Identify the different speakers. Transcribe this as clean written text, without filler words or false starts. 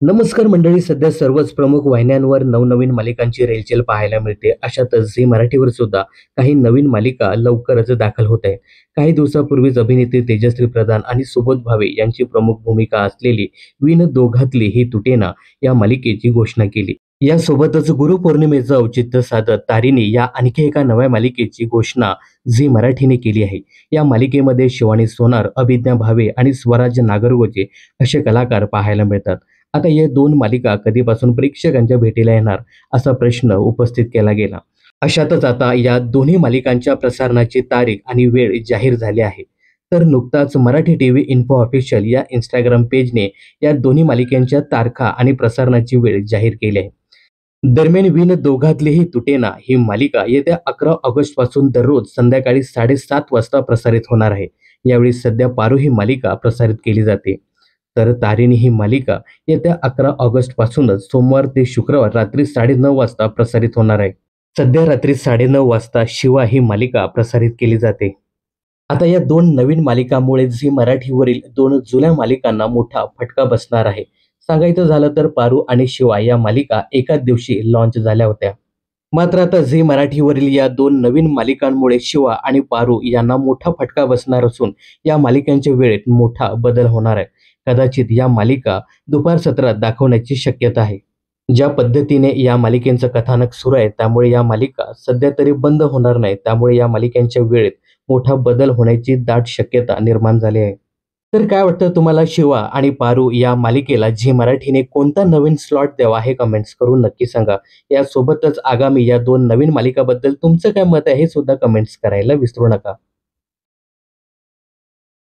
Speaker 1: नमस्कार मंडळी. सध्या सर्वच प्रमुख वाहिन्यांवर नवनवीन मालिकांची रेलचेल पाहायला मिळते. अशातच झी मराठीवर सुद्धा काही नवीन मालिका लवकरच दाखल होत आहेत. काही दिवसापूर्वीच अभिनेत्री तेजश्री प्रधान आणि सुबोध भावे यांची प्रमुख भूमिका असलेली विण दोघातली ही तुटेना या मालिकेची घोषणा केली. यासोबतच गुरुपौर्णिमेचं औचित्य साधत तारीनी या आणखी एका नव्या मालिकेची घोषणा झी मराठीने केली आहे. या मालिकेमध्ये शिवानी सोनार, अभिज्ञा भावे आणि स्वराज नागरगोजे असे कलाकार पाहायला मिळतात. आता या दोन मालिका कधीपासून प्रेक्षकांच्या भेटीला येणार असा प्रश्न उपस्थित केला गेला. अशातच आता या दोन्ही मालिकांच्या प्रसारणाची तारीख आणि वेळ जाहीर झाली आहे. तर नुकताच मराठी टीव्ही इन्फो ऑफिशियल या इंस्टाग्राम पेजने या दोन्ही मालिकांच्या तारखा आणि प्रसारणाची वेळ जाहीर केली आहे. दरम्यान विण दोघातली ही तुटेना ही मालिका येत्या 11 ऑगस्ट पासून दररोज संध्याकाळी 7:30 वाजता प्रसारित होणार आहे. यावेळी सध्या पारू ही मालिका प्रसारित केली जाते. तर तारिणी ही मालिका येत्या 11 ऑगस्ट पासूनच सोमवार ते शुक्रवार रात्री 9:30 वाजता प्रसारित होणार आहे. सध्या रात्री 9:30 वाजता शिवा ही मालिका प्रसारित केली जाते. आता या दोन नवीन मालिकांमुळे झी मराठीवरील दोन जुन्या मालिकांना मोठा फटका बसणार आहे. सांगायचं झालं तर पारू आणि शिवा या मालिका एकाच दिवशी लॉन्च झाल्या होत्या. मात्र आता झी मराठीवरील या दोन नवीन मालिकांमुळे शिवा आणि पारू यांना मोठा फटका बसणार असून या मालिकांच्या वेळेत मोठा बदल होणार आहे. कदाचित या मालिका दुपार सत्रात दाखवण्याची शक्यता आहे. ज्या पद्धतीने या मालिकेचं कथानक सुरू आहे त्यामुळे या मालिका सध्या तरी बंद होणार नाही. त्यामुळे या मालिकांच्या वेळेत मोठा बदल होण्याची दाट शक्यता निर्माण झाली आहे. तर काय वाटतं तुम्हाला, शिवा आणि पारू या मालिकेला झी मराठीने कोणता नवीन स्लॉट द्यावा हे कमेंट्स करून नक्की सांगा. यासोबतच आगामी या दोन नवीन मालिकाबद्दल तुमचं काय मत आहे हे सुद्धा कमेंट्स करायला विसरू नका.